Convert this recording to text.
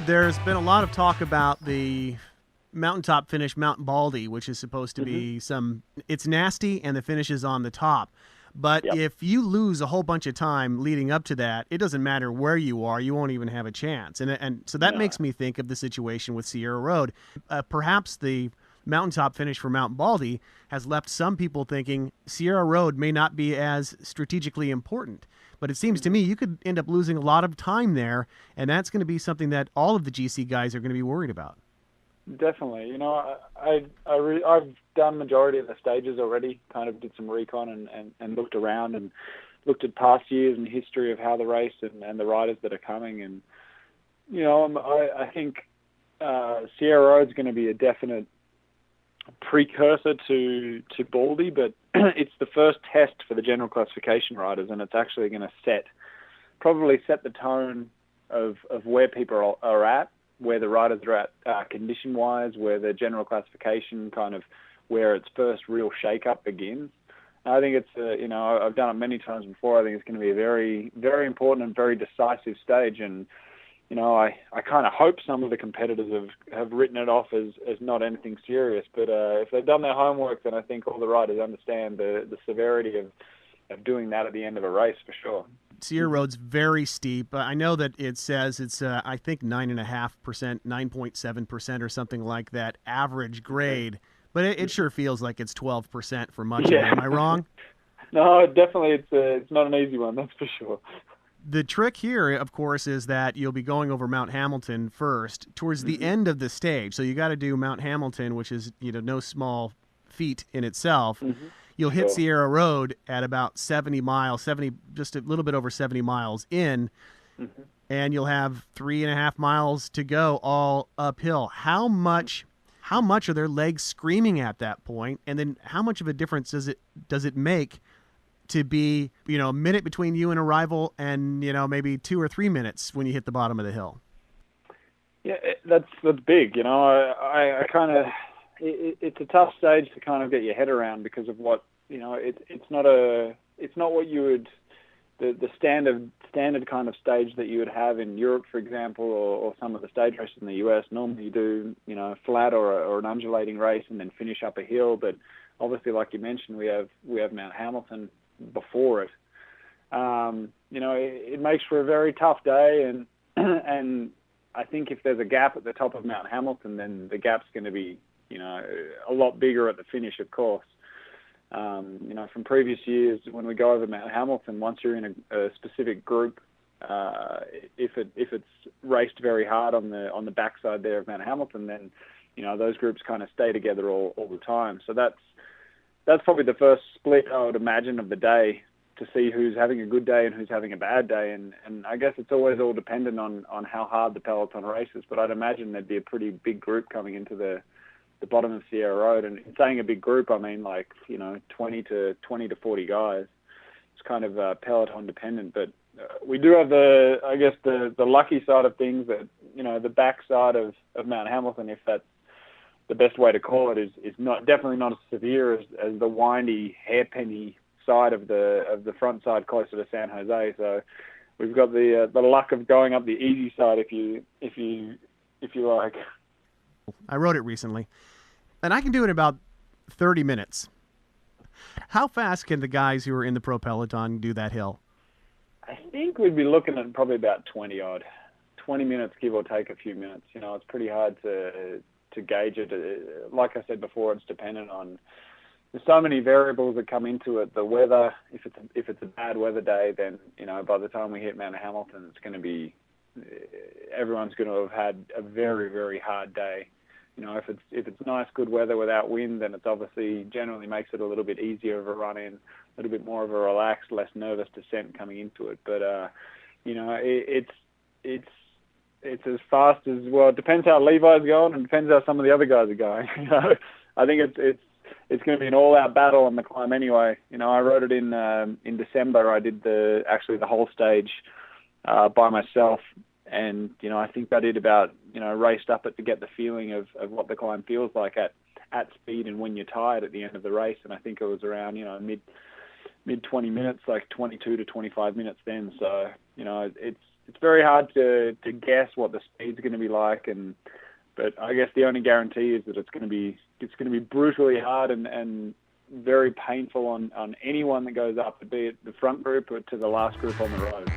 There's been a lot of talk about the mountaintop finish, Mount Baldy, which is supposed to be it's nasty and the finish is on the top. But Yep. if you lose a whole bunch of time leading up to that, it doesn't matter where you are, you won't even have a chance. And so that No. makes me think of the situation with Sierra Road. Perhaps the mountaintop finish for Mount Baldy has left some people thinking Sierra Road may not be as strategically important. But it seems to me you could end up losing a lot of time there, and that's going to be something that all of the GC guys are going to be worried about. Definitely. I've done majority of the stages already, kind of did some recon and looked around and looked at past years and history of how the race and the riders that are coming. And, I think Sierra Road's going to be a definite precursor to Baldy, but it's the first test for the general classification riders, and it's actually going to probably set the tone of where people are at, where the riders are at condition-wise, where the general classification kind of where its first real shake-up begins. I think it's, I've done it many times before. I think it's going to be a very, very important and very decisive stage. And, I kind of hope some of the competitors have written it off as not anything serious. But if they've done their homework, then I think all the riders understand the severity of doing that at the end of a race for sure. Sierra Road's very steep. I know that it says it's, I think, 9.5%, 9.7% or something like that average grade, but it sure feels like it's 12% for much of it. Am I wrong? No, definitely it's not an easy one, that's for sure. The trick here, of course, is that you'll be going over Mount Hamilton first towards the end of the stage. So you got to do Mount Hamilton, which is, no small feat in itself. You'll hit Sierra Road at about 70 miles, just a little bit over 70 miles in, and you'll have 3.5 miles to go all uphill. How much are their legs screaming at that point? And then how much of a difference does it make to be, a minute between you and a rival and, maybe 2 or 3 minutes when you hit the bottom of the hill? Yeah, that's big. I kind of, it's a tough stage to kind of get your head around because of what, it's not what you would, the standard kind of stage that you would have in Europe, for example, or some of the stage races in the US. Normally you do, flat or an undulating race and then finish up a hill. But obviously, like you mentioned, we have Mount Hamilton before it. It makes for a very tough day, and and I think if there's a gap at the top of Mount Hamilton, then the gap's going to be, a lot bigger at the finish, of course. From previous years, when we go over Mount Hamilton, once you're in a specific group, if it's raced very hard on the backside there of Mount Hamilton, then those groups kind of stay together all the time. So that's probably the first split I would imagine of the day, to see who's having a good day and who's having a bad day. And I guess it's always all dependent on how hard the peloton races, but I'd imagine there'd be a pretty big group coming into the bottom of Sierra Road. And in saying a big group, I mean 20 to 40 guys. It's kind of peloton dependent, but we do have the lucky side of things that, the backside of Mount Hamilton, if that's the best way to call it, is definitely not as severe as the windy, hairpenny side of the front side closer to San Jose. So we've got the luck of going up the easy side, if you like. I wrote it recently, and I can do it in about 30 minutes. How fast can the guys who are in the Pro Peloton do that hill? I think we'd be looking at probably about 20 minutes, give or take a few minutes. It's pretty hard to gauge it. Like I said before, it's dependent on, there's so many variables that come into it. The weather, if it's a bad weather day, then by the time we hit Mount Hamilton, it's going to be, everyone's going to have had a very, very hard day. If it's nice, good weather without wind, then it's obviously generally makes it a little bit easier of a run in, a little bit more of a relaxed, less nervous descent coming into it. But it's as fast as, well, it depends how Levi's going and depends how some of the other guys are going. I think it's going to be an all-out battle on the climb anyway. I rode it in December. I did the whole stage by myself, and I think I did about raced up it to get the feeling of what the climb feels like at speed and when you're tired at the end of the race. And I think it was around mid 20 minutes, like 22 to 25 minutes then. So it's very hard to guess what the speed's going to be like, but I guess the only guarantee is that it's going to be brutally hard and very painful on anyone that goes up, be it the front group or to the last group on the road.